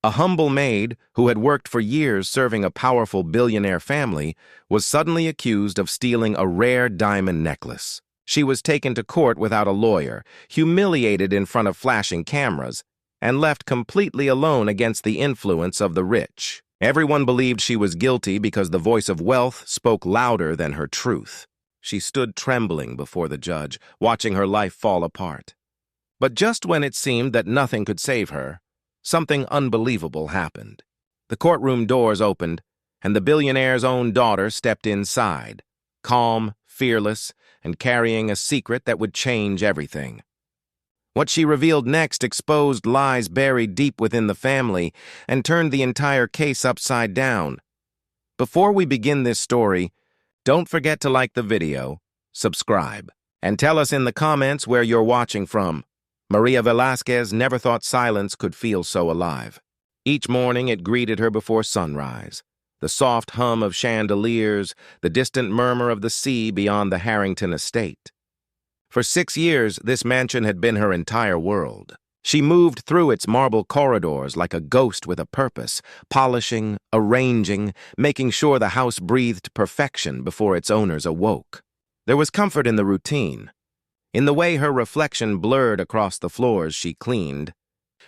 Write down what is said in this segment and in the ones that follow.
A humble maid who had worked for years serving a powerful billionaire family was suddenly accused of stealing a rare diamond necklace. She was taken to court without a lawyer, humiliated in front of flashing cameras, and left completely alone against the influence of the rich. Everyone believed she was guilty because the voice of wealth spoke louder than her truth. She stood trembling before the judge, watching her life fall apart. But just when it seemed that nothing could save her, something unbelievable happened. The courtroom doors opened, and the billionaire's own daughter stepped inside, calm, fearless, and carrying a secret that would change everything. What she revealed next exposed lies buried deep within the family and turned the entire case upside down. Before we begin this story, don't forget to like the video, subscribe, and tell us in the comments where you're watching from. Maria Velasquez never thought silence could feel so alive. Each morning it greeted her before sunrise. The soft hum of chandeliers, the distant murmur of the sea beyond the Harrington estate. For 6 years, this mansion had been her entire world. She moved through its marble corridors like a ghost with a purpose, polishing, arranging, making sure the house breathed perfection before its owners awoke. There was comfort in the routine, in the way her reflection blurred across the floors she cleaned,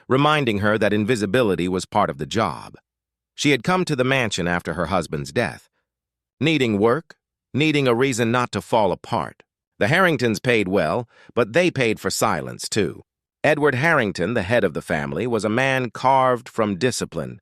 reminding her that invisibility was part of the job. She had come to the mansion after her husband's death, needing work, needing a reason not to fall apart. The Harringtons paid well, but they paid for silence, too. Edward Harrington, the head of the family, was a man carved from discipline.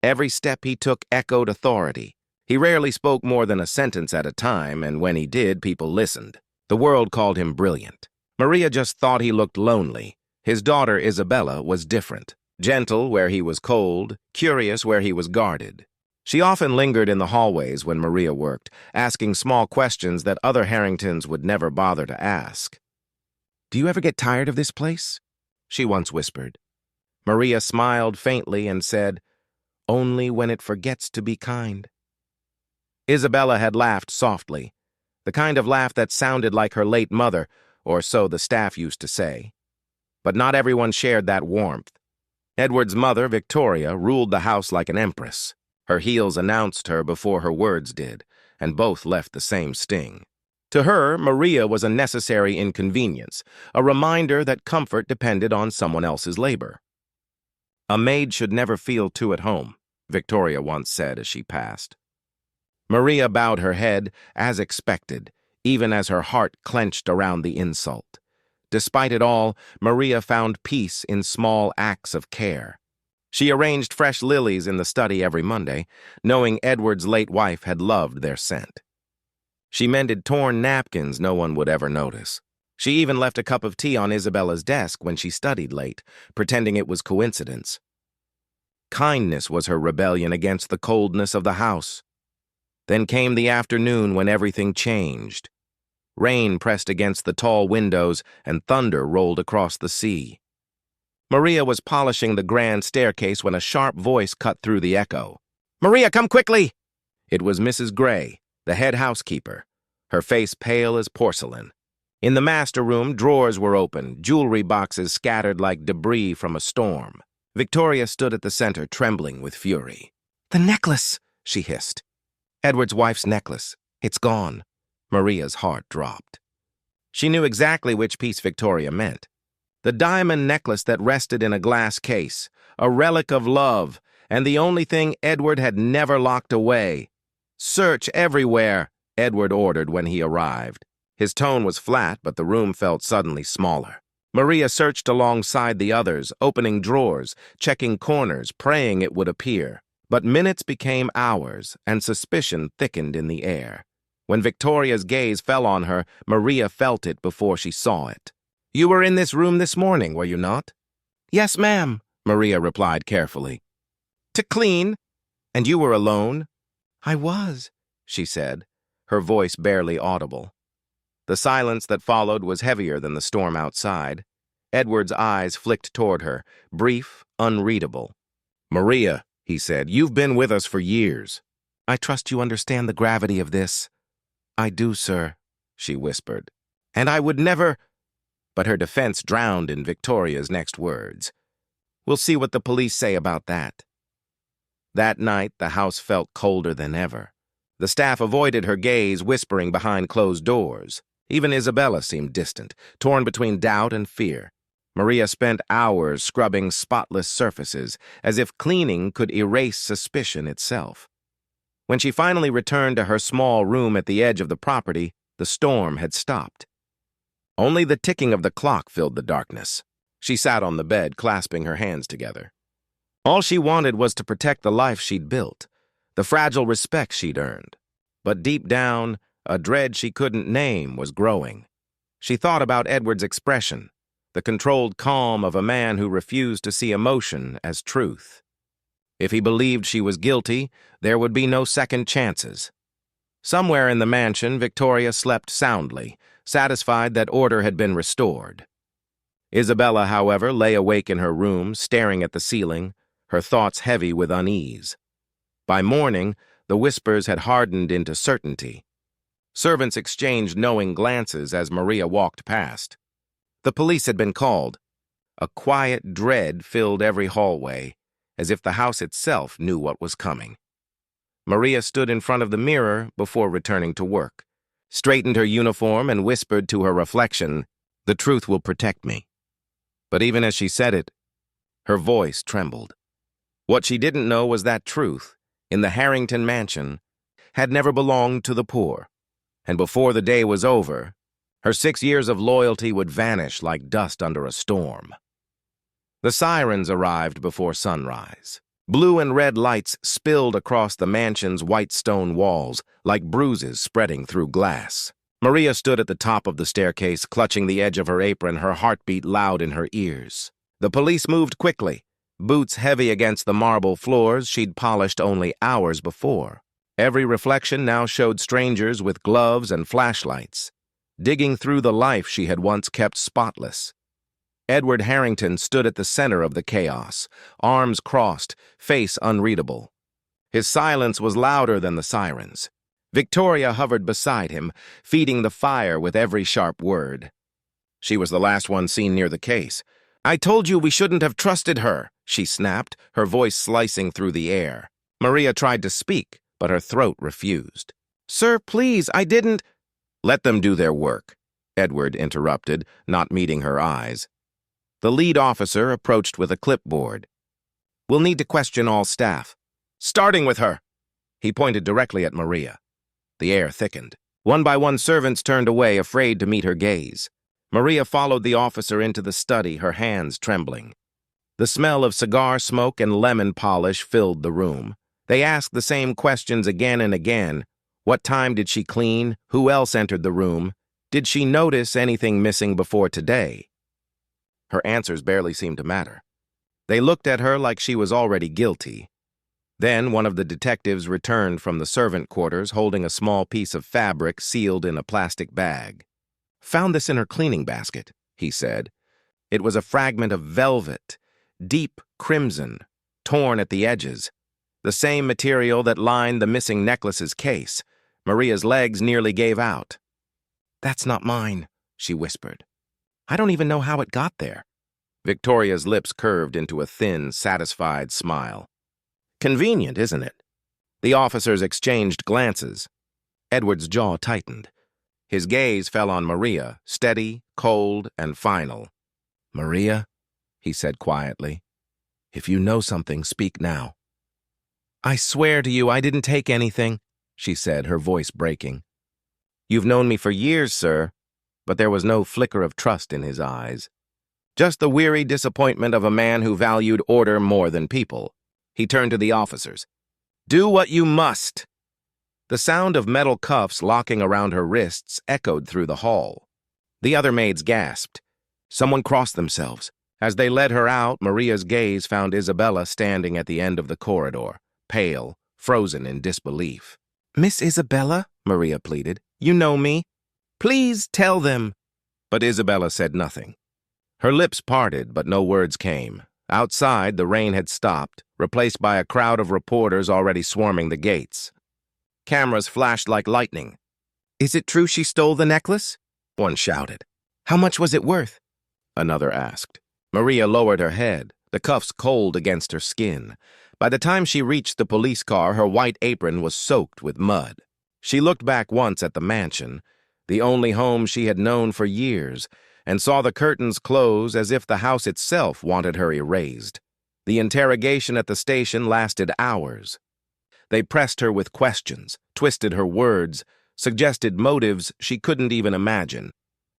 Every step he took echoed authority. He rarely spoke more than a sentence at a time, and when he did, people listened. The world called him brilliant. Maria just thought he looked lonely. His daughter, Isabella, was different. Gentle where he was cold, curious where he was guarded. She often lingered in the hallways when Maria worked, asking small questions that other Harringtons would never bother to ask. "Do you ever get tired of this place?" she once whispered. Maria smiled faintly and said, "Only when it forgets to be kind." Isabella had laughed softly, the kind of laugh that sounded like her late mother, or so the staff used to say. But not everyone shared that warmth. Edward's mother, Victoria, ruled the house like an empress. Her heels announced her before her words did, and both left the same sting. To her, Maria was a necessary inconvenience, a reminder that comfort depended on someone else's labor. "A maid should never feel too at home," Victoria once said as she passed. Maria bowed her head, as expected, even as her heart clenched around the insult. Despite it all, Maria found peace in small acts of care. She arranged fresh lilies in the study every Monday, knowing Edward's late wife had loved their scent. She mended torn napkins no one would ever notice. She even left a cup of tea on Isabella's desk when she studied late, pretending it was coincidence. Kindness was her rebellion against the coldness of the house. Then came the afternoon when everything changed. Rain pressed against the tall windows and thunder rolled across the sea. Maria was polishing the grand staircase when a sharp voice cut through the echo. "Maria, come quickly!" It was Mrs. Gray, the head housekeeper, her face pale as porcelain. In the master room, drawers were open, jewelry boxes scattered like debris from a storm. Victoria stood at the center, trembling with fury. "The necklace!" she hissed. "Edward's wife's necklace. It's gone." Maria's heart dropped. She knew exactly which piece Victoria meant. The diamond necklace that rested in a glass case, a relic of love, and the only thing Edward had never locked away. "Search everywhere," Edward ordered when he arrived. His tone was flat, but the room felt suddenly smaller. Maria searched alongside the others, opening drawers, checking corners, praying it would appear. But minutes became hours, and suspicion thickened in the air. When Victoria's gaze fell on her, Maria felt it before she saw it. "You were in this room this morning, were you not?" "Yes, ma'am," Maria replied carefully. "To clean? And you were alone?" "I was," she said, her voice barely audible. The silence that followed was heavier than the storm outside. Edward's eyes flicked toward her, brief, unreadable. "Maria," he said, "you've been with us for years." "I trust you understand the gravity of this." "I do, sir," she whispered. "And I would never—" But her defense drowned in Victoria's next words. "We'll see what the police say about that." That night, the house felt colder than ever. The staff avoided her gaze, whispering behind closed doors. Even Isabella seemed distant, torn between doubt and fear. Maria spent hours scrubbing spotless surfaces, as if cleaning could erase suspicion itself. When she finally returned to her small room at the edge of the property, the storm had stopped. Only the ticking of the clock filled the darkness. She sat on the bed, clasping her hands together. All she wanted was to protect the life she'd built, the fragile respect she'd earned. But deep down, a dread she couldn't name was growing. She thought about Edward's expression, the controlled calm of a man who refused to see emotion as truth. If he believed she was guilty, there would be no second chances. Somewhere in the mansion, Victoria slept soundly, satisfied that order had been restored. Isabella, however, lay awake in her room, staring at the ceiling, her thoughts heavy with unease. By morning, the whispers had hardened into certainty. Servants exchanged knowing glances as Maria walked past. The police had been called. A quiet dread filled every hallway, as if the house itself knew what was coming. Maria stood in front of the mirror before returning to work, straightened her uniform and whispered to her reflection, "The truth will protect me." But even as she said it, her voice trembled. What she didn't know was that truth, in the Harrington mansion, had never belonged to the poor, and before the day was over, her 6 years of loyalty would vanish like dust under a storm. The sirens arrived before sunrise. Blue and red lights spilled across the mansion's white stone walls like bruises spreading through glass. Maria stood at the top of the staircase, clutching the edge of her apron, her heartbeat loud in her ears. The police moved quickly, boots heavy against the marble floors she'd polished only hours before. Every reflection now showed strangers with gloves and flashlights, digging through the life she had once kept spotless. Edward Harrington stood at the center of the chaos, arms crossed, face unreadable. His silence was louder than the sirens. Victoria hovered beside him, feeding the fire with every sharp word. She was the last one seen near the case. "I told you we shouldn't have trusted her," she snapped, her voice slicing through the air. Maria tried to speak, but her throat refused. "Sir, please, I didn't—" "Let them do their work," Edward interrupted, not meeting her eyes. The lead officer approached with a clipboard. "We'll need to question all staff, starting with her." He pointed directly at Maria. The air thickened. One by one, servants turned away, afraid to meet her gaze. Maria followed the officer into the study, her hands trembling. The smell of cigar smoke and lemon polish filled the room. They asked the same questions again and again. What time did she clean? Who else entered the room? Did she notice anything missing before today? Her answers barely seemed to matter. They looked at her like she was already guilty. Then one of the detectives returned from the servant quarters holding a small piece of fabric sealed in a plastic bag. "Found this in her cleaning basket," he said. It was a fragment of velvet, deep crimson, torn at the edges, the same material that lined the missing necklace's case. Maria's legs nearly gave out. "That's not mine," she whispered. "I don't even know how it got there." Victoria's lips curved into a thin, satisfied smile. "Convenient, isn't it?" The officers exchanged glances. Edward's jaw tightened. His gaze fell on Maria, steady, cold, and final. "Maria," he said quietly, "if you know something, speak now." "I swear to you I didn't take anything," she said, her voice breaking. "You've known me for years, sir," but there was no flicker of trust in his eyes. Just the weary disappointment of a man who valued order more than people. He turned to the officers. "Do what you must." The sound of metal cuffs locking around her wrists echoed through the hall. The other maids gasped. Someone crossed themselves. As they led her out, Maria's gaze found Isabella standing at the end of the corridor, pale, frozen in disbelief. "Miss Isabella," Maria pleaded, "you know me. Please tell them." But Isabella said nothing. Her lips parted, but no words came. Outside, the rain had stopped, replaced by a crowd of reporters already swarming the gates. Cameras flashed like lightning. "Is it true she stole the necklace?" one shouted. "How much was it worth?" another asked. Maria lowered her head, the cuffs cold against her skin. By the time she reached the police car, her white apron was soaked with mud. She looked back once at the mansion, the only home she had known for years, and saw the curtains close as if the house itself wanted her erased. The interrogation at the station lasted hours. They pressed her with questions, twisted her words, suggested motives she couldn't even imagine.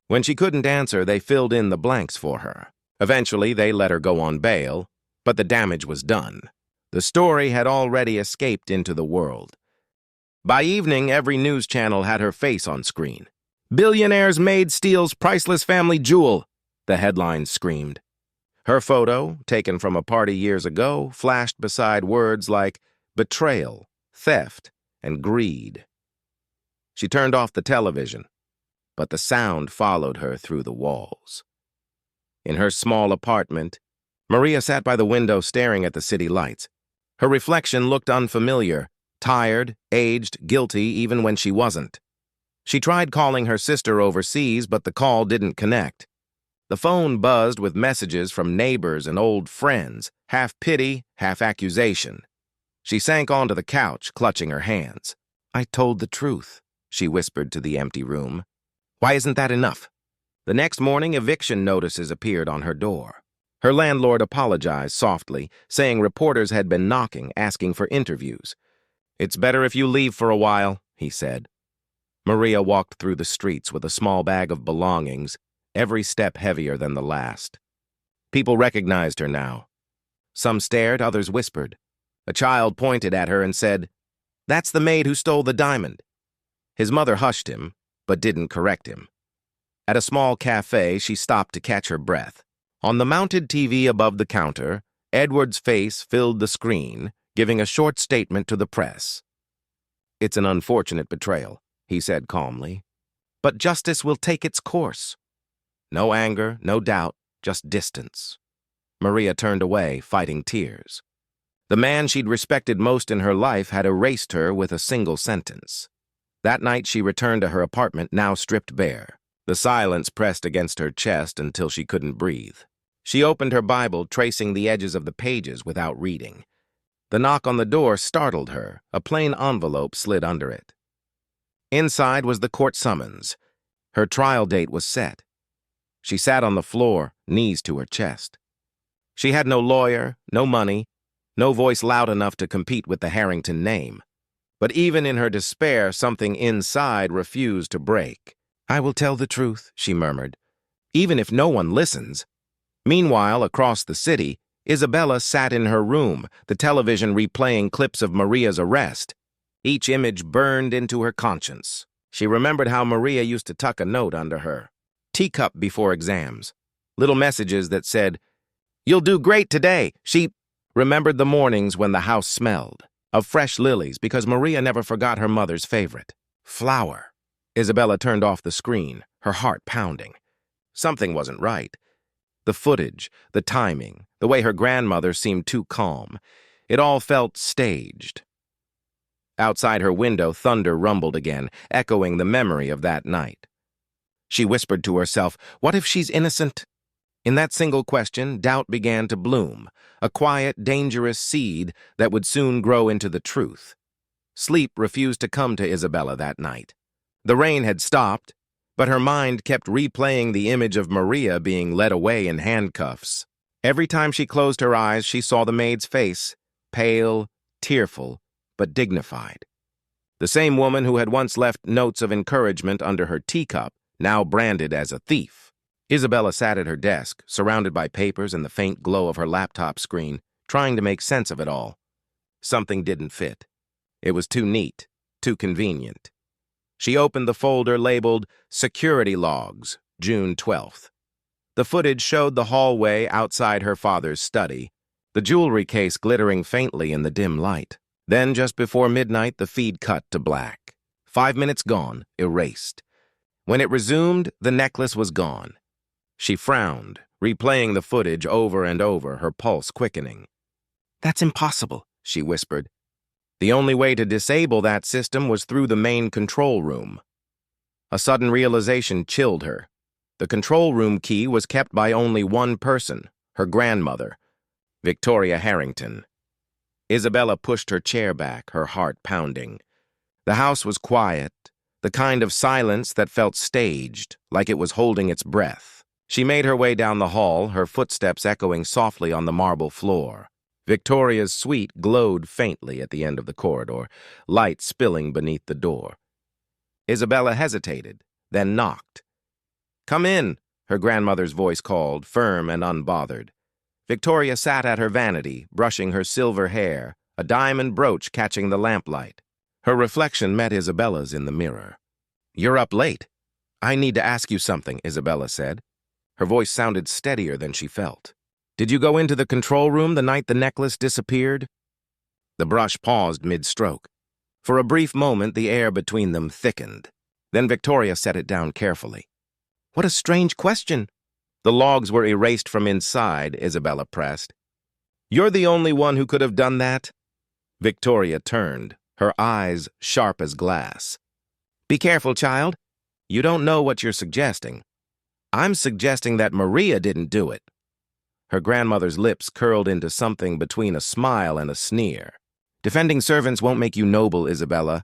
When she couldn't answer, they filled in the blanks for her. Eventually, they let her go on bail, but the damage was done. The story had already escaped into the world. By evening, every news channel had her face on screen. "Billionaire's maid steals priceless family jewel," the headlines screamed. Her photo, taken from a party years ago, flashed beside words like betrayal, theft, and greed. She turned off the television, but the sound followed her through the walls. In her small apartment, Maria sat by the window staring at the city lights. Her reflection looked unfamiliar, tired, aged, guilty even when she wasn't. She tried calling her sister overseas, but the call didn't connect. The phone buzzed with messages from neighbors and old friends, half pity, half accusation. She sank onto the couch, clutching her hands. "I told the truth," she whispered to the empty room. "Why isn't that enough?" The next morning, eviction notices appeared on her door. Her landlord apologized softly, saying reporters had been knocking, asking for interviews. "It's better if you leave for a while," he said. Maria walked through the streets with a small bag of belongings, every step heavier than the last. People recognized her now. Some stared, others whispered. A child pointed at her and said, "That's the maid who stole the diamond." His mother hushed him, but didn't correct him. At a small cafe, she stopped to catch her breath. On the mounted TV above the counter, Edward's face filled the screen, giving a short statement to the press. "It's an unfortunate betrayal," he said calmly, "but justice will take its course." No anger, no doubt, just distance. Maria turned away, fighting tears. The man she'd respected most in her life had erased her with a single sentence. That night she returned to her apartment, now stripped bare. The silence pressed against her chest until she couldn't breathe. She opened her Bible, tracing the edges of the pages without reading. The knock on the door startled her. A plain envelope slid under it. Inside was the court summons. Her trial date was set. She sat on the floor, knees to her chest. She had no lawyer, no money, no voice loud enough to compete with the Harrington name. But even in her despair, something inside refused to break. "I will tell the truth," she murmured, "even if no one listens." Meanwhile, across the city, Isabella sat in her room, the television replaying clips of Maria's arrest. Each image burned into her conscience. She remembered how Maria used to tuck a note under her teacup before exams, little messages that said, "You'll do great today." She remembered the mornings when the house smelled of fresh lilies because Maria never forgot her mother's favorite, flower. Isabella turned off the screen, her heart pounding. Something wasn't right. The footage, the timing, the way her grandmother seemed too calm. It all felt staged. Outside her window, thunder rumbled again, echoing the memory of that night. She whispered to herself, "What if she's innocent?" In that single question, doubt began to bloom, a quiet, dangerous seed that would soon grow into the truth. Sleep refused to come to Isabella that night. The rain had stopped, but her mind kept replaying the image of Maria being led away in handcuffs. Every time she closed her eyes, she saw the maid's face, pale, tearful, but dignified. The same woman who had once left notes of encouragement under her teacup, now branded as a thief. Isabella sat at her desk, surrounded by papers and the faint glow of her laptop screen, trying to make sense of it all. Something didn't fit. It was too neat, too convenient. She opened the folder labeled Security Logs, June 12th. The footage showed the hallway outside her father's study, the jewelry case glittering faintly in the dim light. Then, just before midnight, the feed cut to black. 5 minutes gone, erased. When it resumed, the necklace was gone. She frowned, replaying the footage over and over, her pulse quickening. "That's impossible," she whispered. The only way to disable that system was through the main control room. A sudden realization chilled her. The control room key was kept by only one person, her grandmother, Victoria Harrington. Isabella pushed her chair back, her heart pounding. The house was quiet, the kind of silence that felt staged, like it was holding its breath. She made her way down the hall, her footsteps echoing softly on the marble floor. Victoria's suite glowed faintly at the end of the corridor, light spilling beneath the door. Isabella hesitated, then knocked. "Come in," her grandmother's voice called, firm and unbothered. Victoria sat at her vanity, brushing her silver hair, a diamond brooch catching the lamplight. Her reflection met Isabella's in the mirror. "You're up late. I need to ask you something," Isabella said. Her voice sounded steadier than she felt. "Did you go into the control room the night the necklace disappeared?" The brush paused mid-stroke. For a brief moment, the air between them thickened. Then Victoria set it down carefully. "What a strange question." "The logs were erased from inside," Isabella pressed. "You're the only one who could have done that?" Victoria turned, her eyes sharp as glass. "Be careful, child. You don't know what you're suggesting." "I'm suggesting that Maria didn't do it." Her grandmother's lips curled into something between a smile and a sneer. "Defending servants won't make you noble, Isabella.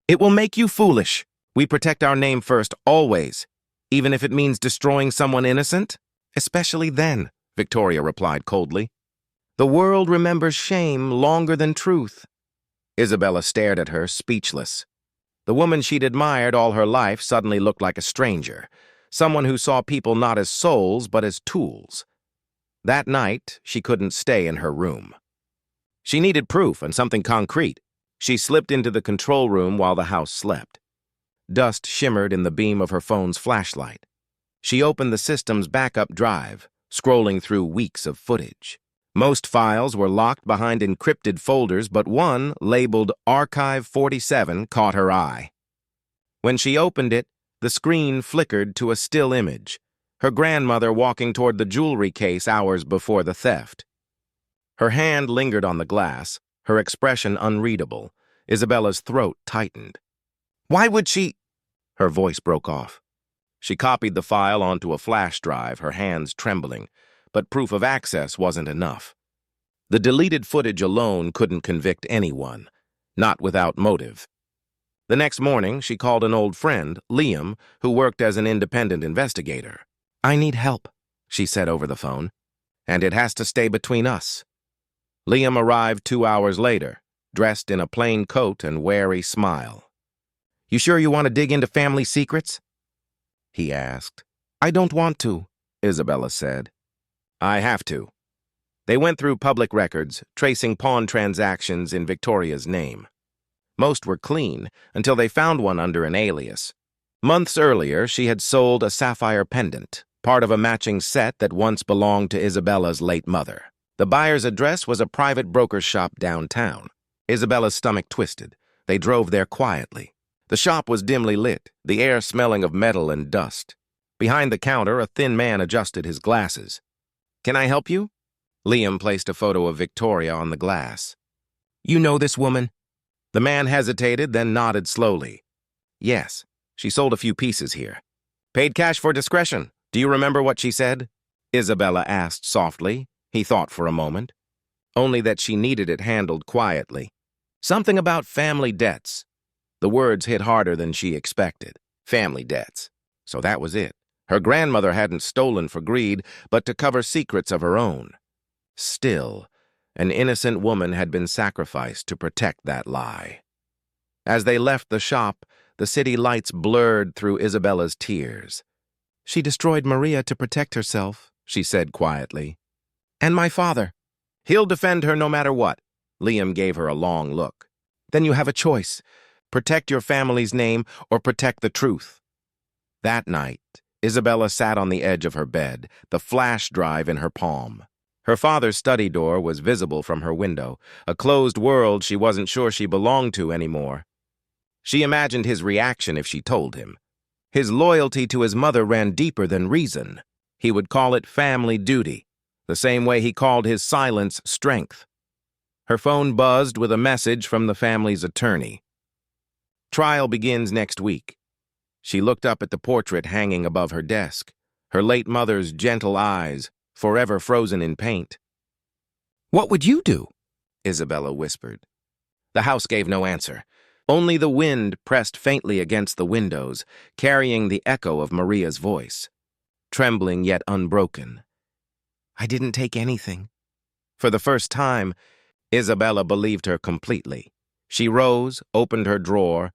It will make you foolish. We protect our name first, always, even if it means destroying someone innocent." "Especially then," Victoria replied coldly. "The world remembers shame longer than truth." Isabella stared at her, speechless. The woman she'd admired all her life suddenly looked like a stranger, someone who saw people not as souls but as tools. That night, she couldn't stay in her room. She needed proof and something concrete. She slipped into the control room while the house slept. Dust shimmered in the beam of her phone's flashlight. She opened the system's backup drive, scrolling through weeks of footage. Most files were locked behind encrypted folders, but one, labeled Archive 47, caught her eye. When she opened it, the screen flickered to a still image, her grandmother walking toward the jewelry case hours before the theft. Her hand lingered on the glass, her expression unreadable. Isabella's throat tightened. "Why would she—" Her voice broke off. She copied the file onto a flash drive, her hands trembling, but proof of access wasn't enough. The deleted footage alone couldn't convict anyone, not without motive. The next morning, she called an old friend, Liam, who worked as an independent investigator. "I need help," she said over the phone, "and it has to stay between us." Liam arrived 2 hours later, dressed in a plain coat and wary smile. "You sure you want to dig into family secrets?" he asked. "I don't want to," Isabella said. "I have to." They went through public records, tracing pawn transactions in Victoria's name. Most were clean, until they found one under an alias. Months earlier, she had sold a sapphire pendant, part of a matching set that once belonged to Isabella's late mother. The buyer's address was a private broker's shop downtown. Isabella's stomach twisted. They drove there quietly. The shop was dimly lit, the air smelling of metal and dust. Behind the counter, a thin man adjusted his glasses. "Can I help you?" Liam placed a photo of Victoria on the glass. "You know this woman?" The man hesitated, then nodded slowly. "Yes, she sold a few pieces here." "Paid cash for discretion. Do you remember what she said?" Isabella asked softly. He thought for a moment. Only that she needed it handled quietly. "Something about family debts." The words hit harder than she expected. Family debts. So that was it. Her grandmother hadn't stolen for greed, but to cover secrets of her own. Still, an innocent woman had been sacrificed to protect that lie. As they left the shop, the city lights blurred through Isabella's tears. "She destroyed Maria to protect herself," she said quietly. "And my father." "He'll defend her no matter what." Liam gave her a long look. "Then you have a choice. Protect your family's name or protect the truth." That night, Isabella sat on the edge of her bed, the flash drive in her palm. Her father's study door was visible from her window, a closed world she wasn't sure she belonged to anymore. She imagined his reaction if she told him. His loyalty to his mother ran deeper than reason. He would call it family duty, the same way he called his silence strength. Her phone buzzed with a message from the family's attorney. "Trial begins next week." She looked up at the portrait hanging above her desk, her late mother's gentle eyes, forever frozen in paint. "What would you do?" Isabella whispered. The house gave no answer. Only the wind pressed faintly against the windows, carrying the echo of Maria's voice, trembling yet unbroken. I didn't take anything. For the first time, Isabella believed her completely. She rose, opened her drawer,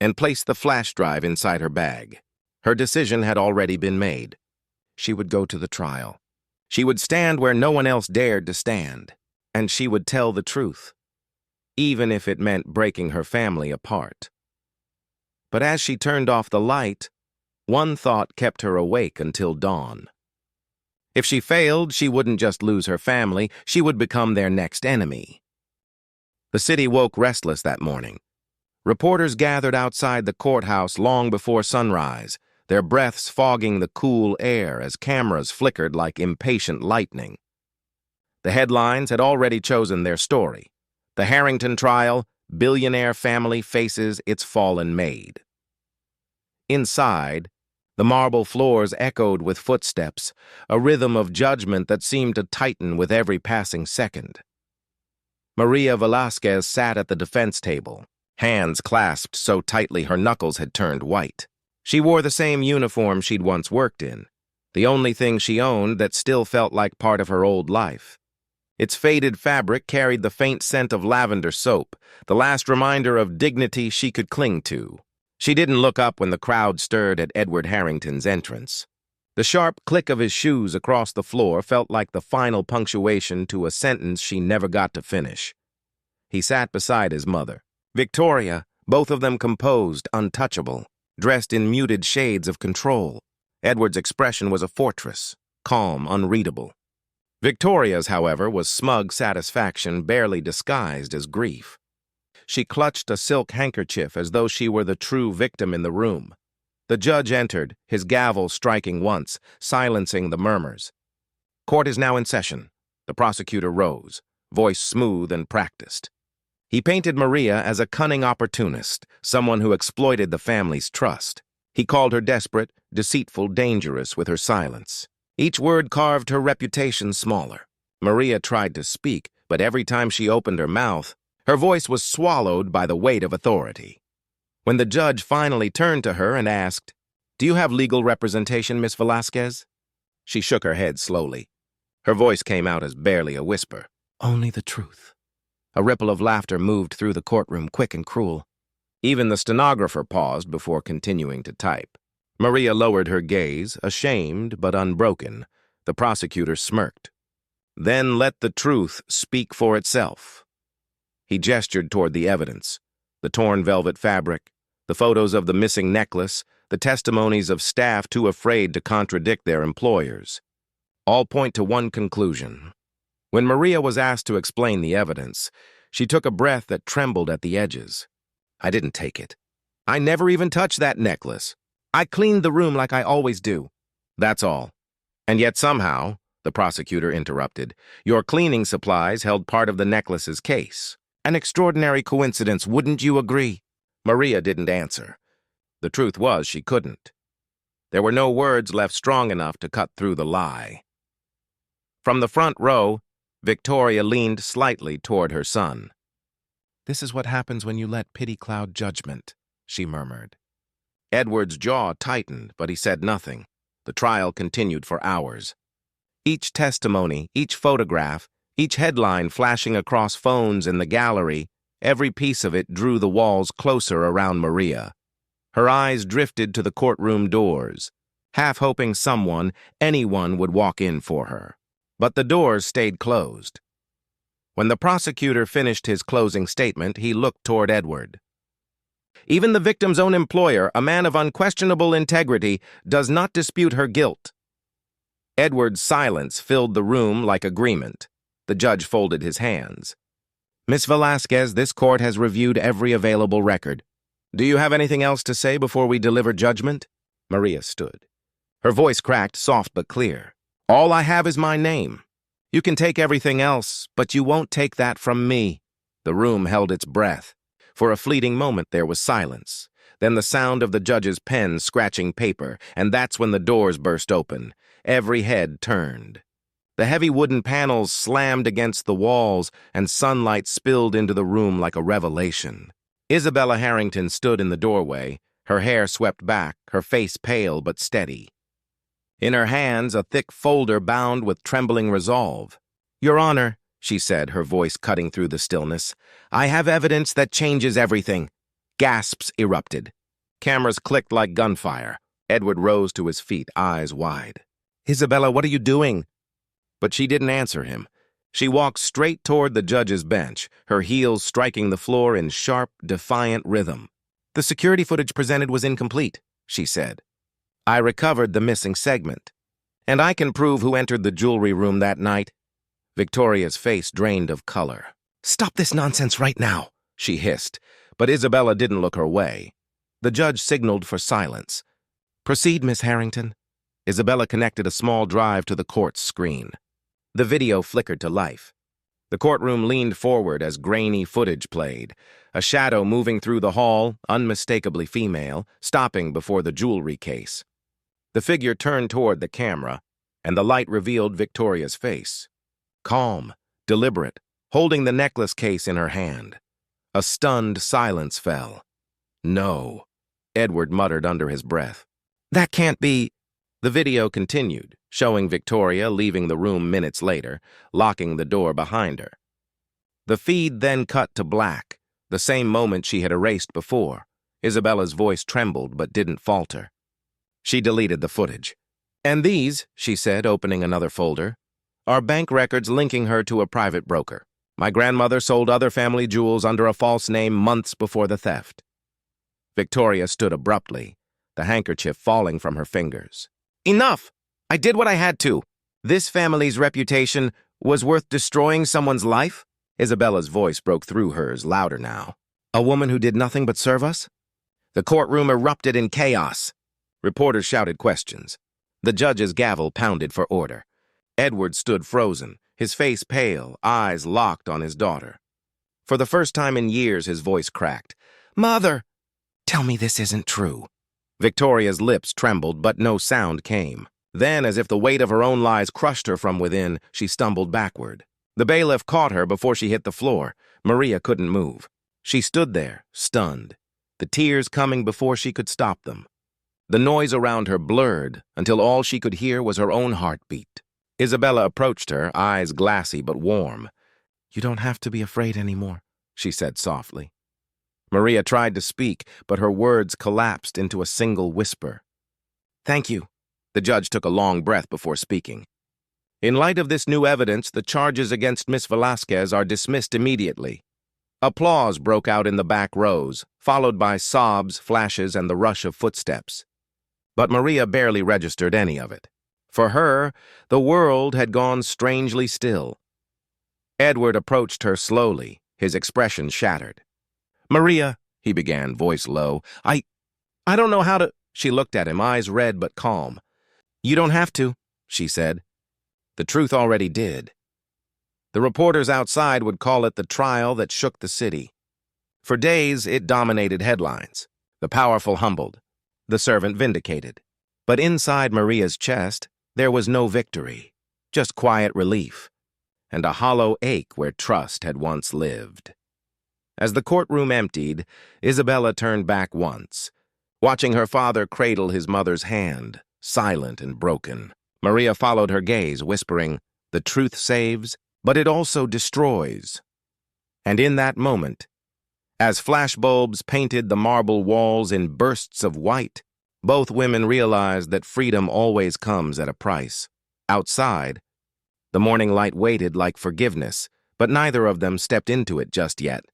and placed the flash drive inside her bag. Her decision had already been made. She would go to the trial. She would stand where no one else dared to stand, and she would tell the truth, even if it meant breaking her family apart. But as she turned off the light, one thought kept her awake until dawn. If she failed, she wouldn't just lose her family, she would become their next enemy. The city woke restless that morning. Reporters gathered outside the courthouse long before sunrise, their breaths fogging the cool air as cameras flickered like impatient lightning. The headlines had already chosen their story. The Harrington trial, billionaire family faces its fallen maid. Inside, the marble floors echoed with footsteps, a rhythm of judgment that seemed to tighten with every passing second. Maria Velasquez sat at the defense table, hands clasped so tightly her knuckles had turned white. She wore the same uniform she'd once worked in, the only thing she owned that still felt like part of her old life. Its faded fabric carried the faint scent of lavender soap, the last reminder of dignity she could cling to. She didn't look up when the crowd stirred at Edward Harrington's entrance. The sharp click of his shoes across the floor felt like the final punctuation to a sentence she never got to finish. He sat beside his mother, Victoria, both of them composed, untouchable, dressed in muted shades of control. Edward's expression was a fortress, calm, unreadable. Victoria's, however, was smug satisfaction barely disguised as grief. She clutched a silk handkerchief as though she were the true victim in the room. The judge entered, his gavel striking once, silencing the murmurs. Court is now in session. The prosecutor rose, voice smooth and practiced. He painted Maria as a cunning opportunist, someone who exploited the family's trust. He called her desperate, deceitful, dangerous with her silence. Each word carved her reputation smaller. Maria tried to speak, but every time she opened her mouth, her voice was swallowed by the weight of authority. When the judge finally turned to her and asked, "Do you have legal representation, Miss Velasquez?" She shook her head slowly. Her voice came out as barely a whisper. "Only the truth." A ripple of laughter moved through the courtroom, quick and cruel. Even the stenographer paused before continuing to type. Maria lowered her gaze, ashamed but unbroken. The prosecutor smirked. "Then let the truth speak for itself." He gestured toward the evidence, the torn velvet fabric, the photos of the missing necklace, the testimonies of staff too afraid to contradict their employers. All point to one conclusion. When Maria was asked to explain the evidence, she took a breath that trembled at the edges. "I didn't take it. I never even touched that necklace. I cleaned the room like I always do. That's all. And yet somehow," the prosecutor interrupted, "your cleaning supplies held part of the necklace's case. An extraordinary coincidence, wouldn't you agree?" Maria didn't answer. The truth was she couldn't. There were no words left strong enough to cut through the lie. From the front row, Victoria leaned slightly toward her son. "This is what happens when you let pity cloud judgment," she murmured. Edward's jaw tightened, but he said nothing. The trial continued for hours. Each testimony, each photograph, each headline flashing across phones in the gallery, every piece of it drew the walls closer around Maria. Her eyes drifted to the courtroom doors, half hoping someone, anyone, would walk in for her. But the doors stayed closed. When the prosecutor finished his closing statement, he looked toward Edward. "Even the victim's own employer, a man of unquestionable integrity, does not dispute her guilt." Edward's silence filled the room like agreement. The judge folded his hands. "Miss Velasquez, this court has reviewed every available record. Do you have anything else to say before we deliver judgment?" Maria stood. Her voice cracked, soft but clear. "All I have is my name. You can take everything else, but you won't take that from me." The room held its breath. For a fleeting moment there was silence, then the sound of the judge's pen scratching paper, and that's when the doors burst open. Every head turned. The heavy wooden panels slammed against the walls, and sunlight spilled into the room like a revelation. Isabella Harrington stood in the doorway, her hair swept back, her face pale but steady. In her hands, a thick folder bound with trembling resolve. "Your Honor," she said, her voice cutting through the stillness, "I have evidence that changes everything." Gasps erupted. Cameras clicked like gunfire. Edward rose to his feet, eyes wide. "Isabella, what are you doing?" But she didn't answer him. She walked straight toward the judge's bench, her heels striking the floor in sharp, defiant rhythm. "The security footage presented was incomplete," she said. "I recovered the missing segment, and I can prove who entered the jewelry room that night." Victoria's face drained of color. "Stop this nonsense right now," she hissed, but Isabella didn't look her way. The judge signaled for silence. "Proceed, Miss Harrington." Isabella connected a small drive to the court's screen. The video flickered to life. The courtroom leaned forward as grainy footage played, a shadow moving through the hall, unmistakably female, stopping before the jewelry case. The figure turned toward the camera, and the light revealed Victoria's face. Calm, deliberate, holding the necklace case in her hand. A stunned silence fell. "No," Edward muttered under his breath. "That can't be—" The video continued, showing Victoria leaving the room minutes later, locking the door behind her. The feed then cut to black, the same moment she had erased before. Isabella's voice trembled but didn't falter. She deleted the footage. "And these," she said, opening another folder, "are bank records linking her to a private broker. My grandmother sold other family jewels under a false name months before the theft." Victoria stood abruptly, the handkerchief falling from her fingers. "Enough! I did what I had to. This family's reputation was worth destroying someone's life?" Isabella's voice broke through hers, louder now. "A woman who did nothing but serve us?" The courtroom erupted in chaos. Reporters shouted questions. The judge's gavel pounded for order. Edward stood frozen, his face pale, eyes locked on his daughter. For the first time in years, his voice cracked. "Mother, tell me this isn't true." Victoria's lips trembled, but no sound came. Then, as if the weight of her own lies crushed her from within, she stumbled backward. The bailiff caught her before she hit the floor. Maria couldn't move. She stood there, stunned, the tears coming before she could stop them. The noise around her blurred until all she could hear was her own heartbeat. Isabella approached her, eyes glassy but warm. "You don't have to be afraid anymore," she said softly. Maria tried to speak, but her words collapsed into a single whisper. "Thank you." The judge took a long breath before speaking. "In light of this new evidence, the charges against Miss Velasquez are dismissed immediately." Applause broke out in the back rows, followed by sobs, flashes, and the rush of footsteps. But Maria barely registered any of it. For her, the world had gone strangely still. Edward approached her slowly, his expression shattered. "Maria," he began, voice low, I don't know how to—" She looked at him, eyes red but calm. "You don't have to," she said. The truth already did. The reporters outside would call it the trial that shook the city. For days, it dominated headlines. The powerful humbled, the servant vindicated. But inside Maria's chest, there was no victory, just quiet relief, and a hollow ache where trust had once lived. As the courtroom emptied, Isabella turned back once, watching her father cradle his mother's hand, silent and broken. Maria followed her gaze, whispering, "The truth saves, but it also destroys." And in that moment, as flashbulbs painted the marble walls in bursts of white, both women realized that freedom always comes at a price. Outside, the morning light waited like forgiveness, but neither of them stepped into it just yet.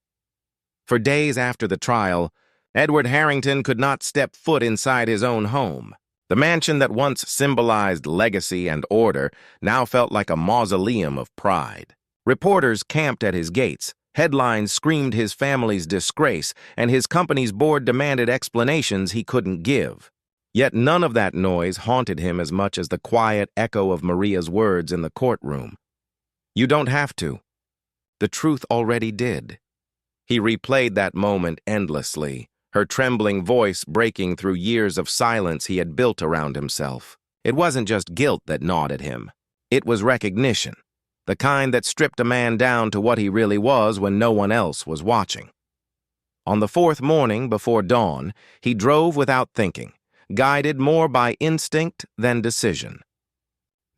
For days after the trial, Edward Harrington could not step foot inside his own home. The mansion that once symbolized legacy and order now felt like a mausoleum of pride. Reporters camped at his gates, headlines screamed his family's disgrace, and his company's board demanded explanations he couldn't give. Yet none of that noise haunted him as much as the quiet echo of Maria's words in the courtroom. "You don't have to. The truth already did." He replayed that moment endlessly, her trembling voice breaking through years of silence he had built around himself. It wasn't just guilt that gnawed at him. It was recognition, the kind that stripped a man down to what he really was when no one else was watching. On the fourth morning before dawn, he drove without thinking, guided more by instinct than decision.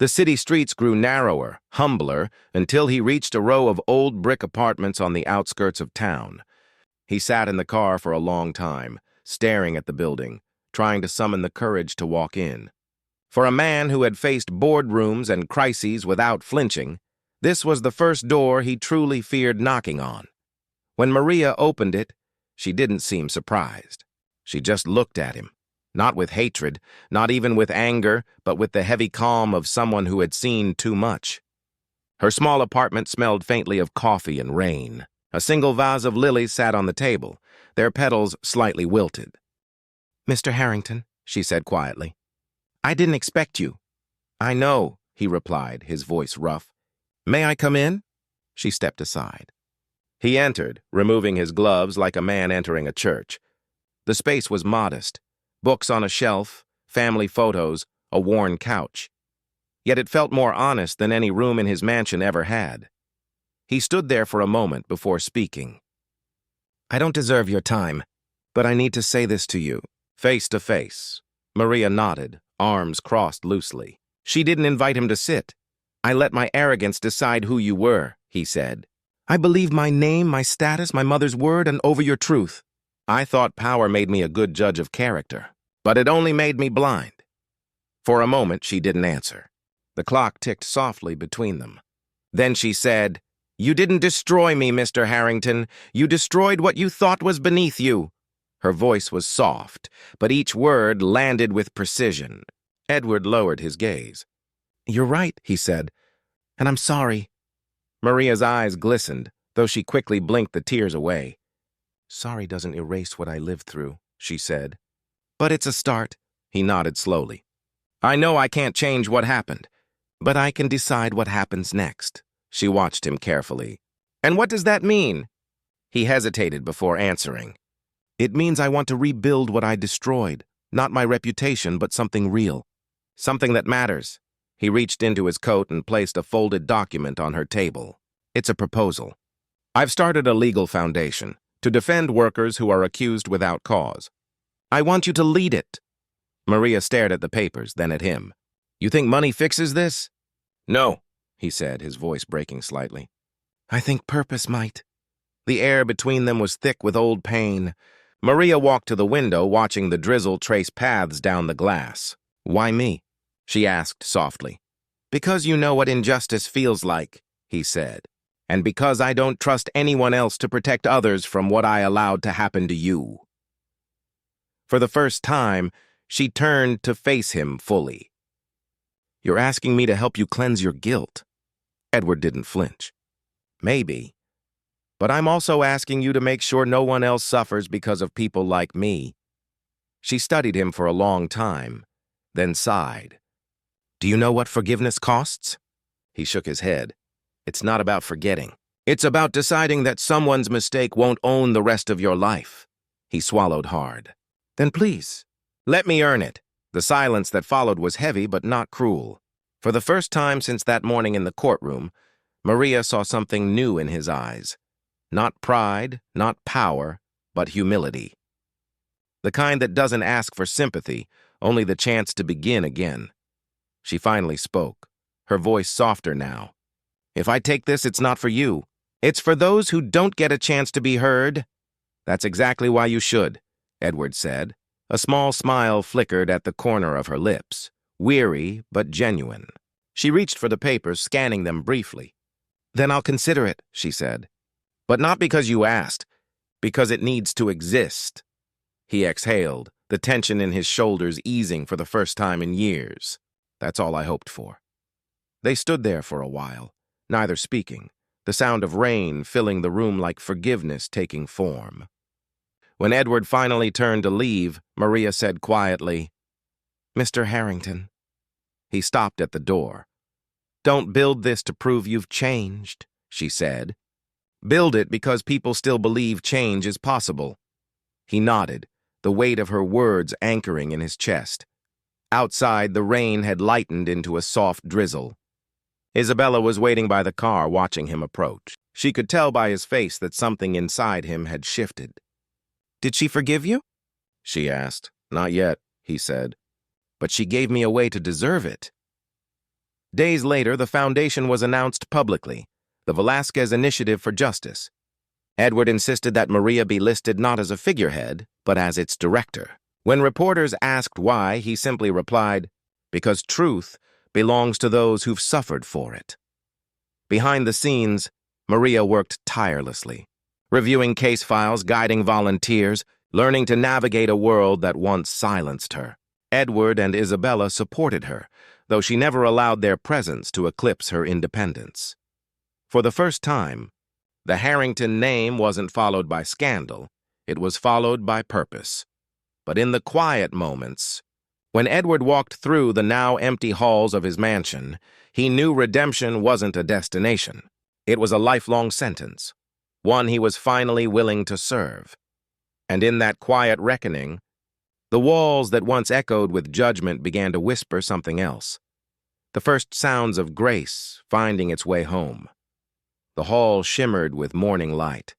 The city streets grew narrower, humbler, until he reached a row of old brick apartments on the outskirts of town. He sat in the car for a long time, staring at the building, trying to summon the courage to walk in. For a man who had faced boardrooms and crises without flinching, this was the first door he truly feared knocking on. When Maria opened it, she didn't seem surprised. She just looked at him, not with hatred, not even with anger, but with the heavy calm of someone who had seen too much. Her small apartment smelled faintly of coffee and rain. A single vase of lilies sat on the table, their petals slightly wilted. "Mr. Harrington," she said quietly, "I didn't expect you." "I know," he replied, his voice rough. "May I come in?" She stepped aside. He entered, removing his gloves like a man entering a church. The space was modest. Books on a shelf, family photos, a worn couch. Yet it felt more honest than any room in his mansion ever had. He stood there for a moment before speaking. "I don't deserve your time, but I need to say this to you, face to face." Maria nodded, arms crossed loosely. She didn't invite him to sit. "I let my arrogance decide who you were," he said. "I believed my name, my status, my mother's word, and over your truth. I thought power made me a good judge of character, but it only made me blind." For a moment, she didn't answer. The clock ticked softly between them. Then she said, "You didn't destroy me, Mr. Harrington. You destroyed what you thought was beneath you." Her voice was soft, but each word landed with precision. Edward lowered his gaze. "You're right," he said, "and I'm sorry." Maria's eyes glistened, though she quickly blinked the tears away. "Sorry doesn't erase what I lived through," she said. "But it's a start." He nodded slowly. "I know I can't change what happened, but I can decide what happens next." She watched him carefully. "And what does that mean?" He hesitated before answering. "It means I want to rebuild what I destroyed, not my reputation, but something real. Something that matters." He reached into his coat and placed a folded document on her table. "It's a proposal. I've started a legal foundation to defend workers who are accused without cause. I want you to lead it." Maria stared at the papers, then at him. "You think money fixes this?" "No," he said, his voice breaking slightly. "I think purpose might." The air between them was thick with old pain. Maria walked to the window, watching the drizzle trace paths down the glass. "Why me?" she asked softly. "Because you know what injustice feels like," he said, "and because I don't trust anyone else to protect others from what I allowed to happen to you." For the first time, she turned to face him fully. "You're asking me to help you cleanse your guilt." Edward didn't flinch. "Maybe. But I'm also asking you to make sure no one else suffers because of people like me." She studied him for a long time, then sighed. "Do you know what forgiveness costs?" He shook his head. "It's not about forgetting. It's about deciding that someone's mistake won't own the rest of your life." He swallowed hard. "Then please, let me earn it." The silence that followed was heavy but not cruel. For the first time since that morning in the courtroom, Maria saw something new in his eyes. Not pride, not power, but humility. The kind that doesn't ask for sympathy, only the chance to begin again. She finally spoke, her voice softer now. "If I take this, it's not for you. It's for those who don't get a chance to be heard." "That's exactly why you should," Edward said. A small smile flickered at the corner of her lips, weary but genuine. She reached for the papers, scanning them briefly. "Then I'll consider it," she said. "But not because you asked, because it needs to exist." He exhaled, the tension in his shoulders easing for the first time in years. "That's all I hoped for." They stood there for a while, neither speaking, the sound of rain filling the room like forgiveness taking form. When Edward finally turned to leave, Maria said quietly, "Mr. Harrington." He stopped at the door. "Don't build this to prove you've changed," she said. "Build it because people still believe change is possible." He nodded, the weight of her words anchoring in his chest. Outside, the rain had lightened into a soft drizzle. Isabella was waiting by the car, watching him approach. She could tell by his face that something inside him had shifted. "Did she forgive you?" she asked. "Not yet," he said. "But she gave me a way to deserve it." Days later, the foundation was announced publicly, the Velasquez Initiative for Justice. Edward insisted that Maria be listed not as a figurehead, but as its director. When reporters asked why, he simply replied, "Because truth belongs to those who've suffered for it." Behind the scenes, Maria worked tirelessly, reviewing case files, guiding volunteers, learning to navigate a world that once silenced her. Edward and Isabella supported her, though she never allowed their presence to eclipse her independence. For the first time, the Harrington name wasn't followed by scandal, it was followed by purpose. But in the quiet moments, when Edward walked through the now empty halls of his mansion, he knew redemption wasn't a destination. It was a lifelong sentence, one he was finally willing to serve. And in that quiet reckoning, the walls that once echoed with judgment began to whisper something else. The first sounds of grace finding its way home. The hall shimmered with morning light,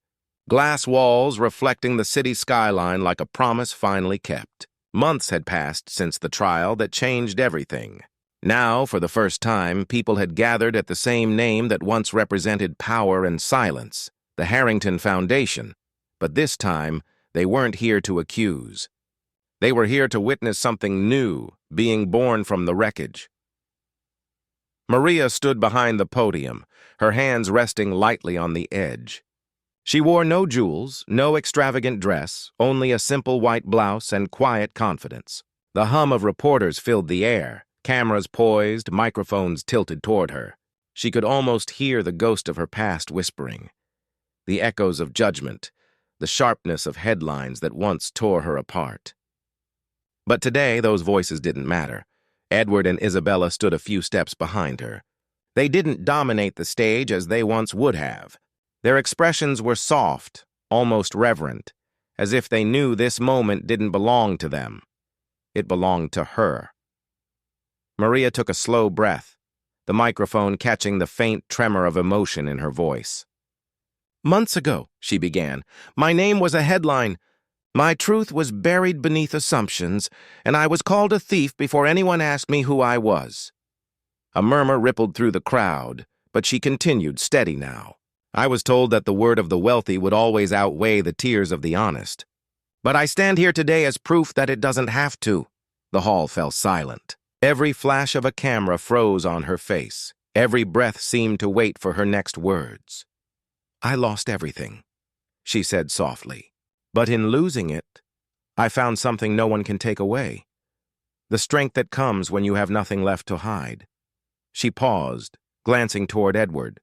glass walls reflecting the city skyline like a promise finally kept. Months had passed since the trial that changed everything. Now, for the first time, people had gathered at the same name that once represented power and silence, the Harrington Foundation. But this time, they weren't here to accuse. They were here to witness something new being born from the wreckage. Maria stood behind the podium, her hands resting lightly on the edge. She wore no jewels, no extravagant dress, only a simple white blouse and quiet confidence. The hum of reporters filled the air, cameras poised, microphones tilted toward her. She could almost hear the ghost of her past whispering. The echoes of judgment, the sharpness of headlines that once tore her apart. But today, those voices didn't matter. Edward and Isabella stood a few steps behind her. They didn't dominate the stage as they once would have. Their expressions were soft, almost reverent, as if they knew this moment didn't belong to them. It belonged to her. Maria took a slow breath, the microphone catching the faint tremor of emotion in her voice. "Months ago," she began, "my name was a headline. My truth was buried beneath assumptions, and I was called a thief before anyone asked me who I was." A murmur rippled through the crowd, but she continued, steady now. "I was told that the word of the wealthy would always outweigh the tears of the honest. But I stand here today as proof that it doesn't have to." The hall fell silent. Every flash of a camera froze on her face. Every breath seemed to wait for her next words. "I lost everything," she said softly. "But in losing it, I found something no one can take away. The strength that comes when you have nothing left to hide." She paused, glancing toward Edward.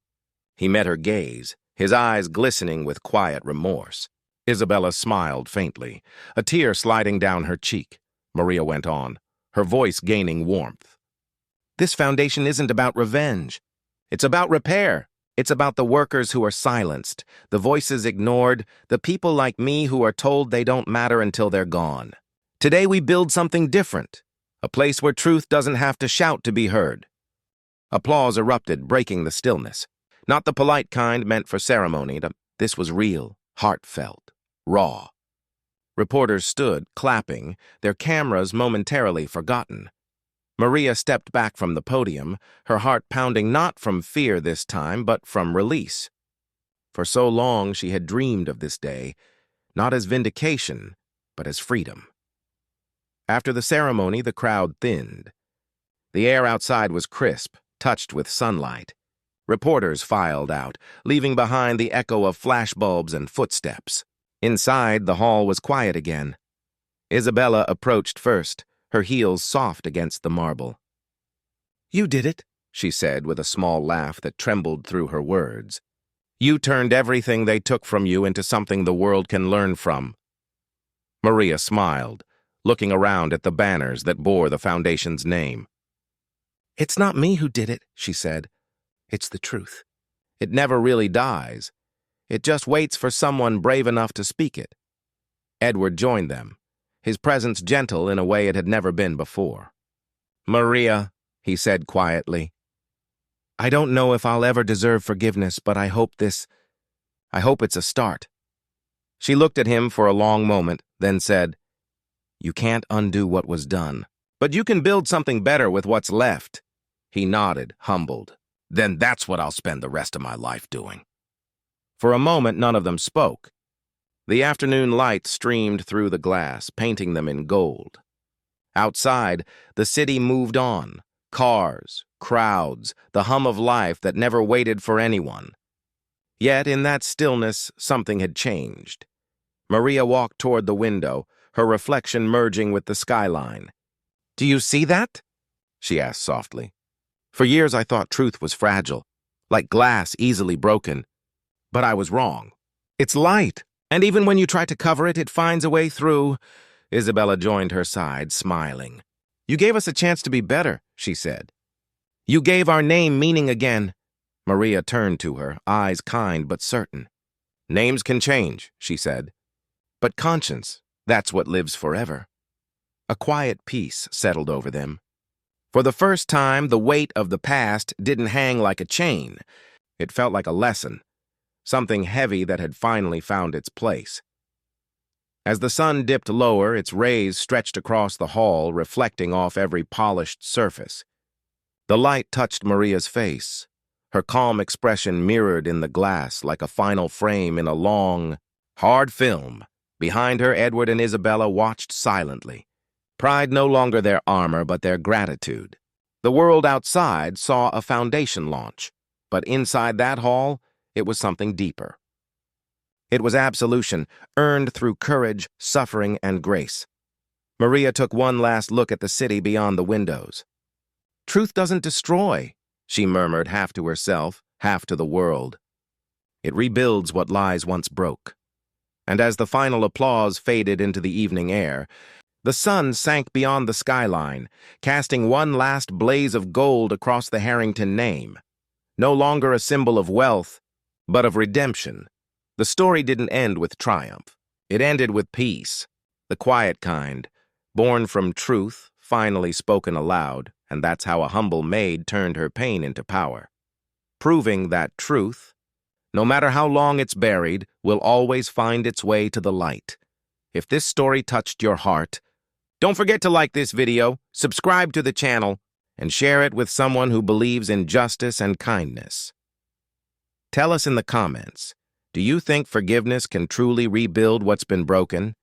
He met her gaze, his eyes glistening with quiet remorse. Isabella smiled faintly, a tear sliding down her cheek. Maria went on, her voice gaining warmth. "This foundation isn't about revenge. It's about repair. It's about the workers who are silenced, the voices ignored, the people like me who are told they don't matter until they're gone. Today we build something different, a place where truth doesn't have to shout to be heard." Applause erupted, breaking the stillness. Not the polite kind meant for ceremony. This was real, heartfelt, raw. Reporters stood, clapping, their cameras momentarily forgotten. Maria stepped back from the podium, her heart pounding not from fear this time, but from release. For so long she had dreamed of this day, not as vindication, but as freedom. After the ceremony, the crowd thinned. The air outside was crisp, touched with sunlight. Reporters filed out, leaving behind the echo of flashbulbs and footsteps. Inside, the hall was quiet again. Isabella approached first, her heels soft against the marble. "You did it," she said with a small laugh that trembled through her words. "You turned everything they took from you into something the world can learn from." Maria smiled, looking around at the banners that bore the foundation's name. "It's not me who did it," she said. "It's the truth. It never really dies. It just waits for someone brave enough to speak it." Edward joined them, his presence gentle in a way it had never been before. "Maria," he said quietly, I don't know if I'll ever deserve forgiveness, but I hope it's a start. She looked at him for a long moment, then said, You can't undo what was done, but you can build something better with what's left. He nodded, humbled. Then that's what I'll spend the rest of my life doing. For a moment, none of them spoke. The afternoon light streamed through the glass, painting them in gold. Outside, the city moved on. Cars, crowds, the hum of life that never waited for anyone. Yet in that stillness, something had changed. Maria walked toward the window, her reflection merging with the skyline. Do you see that? She asked softly. For years I thought truth was fragile, like glass easily broken. But I was wrong. It's light, and even when you try to cover it, it finds a way through. Isabella joined her side, smiling. You gave us a chance to be better, she said. You gave our name meaning again. Maria turned to her, eyes kind but certain. Names can change, she said. But conscience, that's what lives forever. A quiet peace settled over them. For the first time, the weight of the past didn't hang like a chain. It felt like a lesson, something heavy that had finally found its place. As the sun dipped lower, its rays stretched across the hall, reflecting off every polished surface. The light touched Maria's face. Her calm expression mirrored in the glass like a final frame in a long, hard film. Behind her, Edward and Isabella watched silently. Pride no longer their armor, but their gratitude. The world outside saw a foundation launch, but inside that hall, it was something deeper. It was absolution, earned through courage, suffering, and grace. Maria took one last look at the city beyond the windows. Truth doesn't destroy, she murmured, half to herself, half to the world. It rebuilds what lies once broke. And as the final applause faded into the evening air, the sun sank beyond the skyline, casting one last blaze of gold across the Harrington name. No longer a symbol of wealth, but of redemption. The story didn't end with triumph. It ended with peace, the quiet kind, born from truth, finally spoken aloud, and that's how a humble maid turned her pain into power. Proving that truth, no matter how long it's buried, will always find its way to the light. If this story touched your heart, don't forget to like this video, subscribe to the channel, and share it with someone who believes in justice and kindness. Tell us in the comments, do you think forgiveness can truly rebuild what's been broken?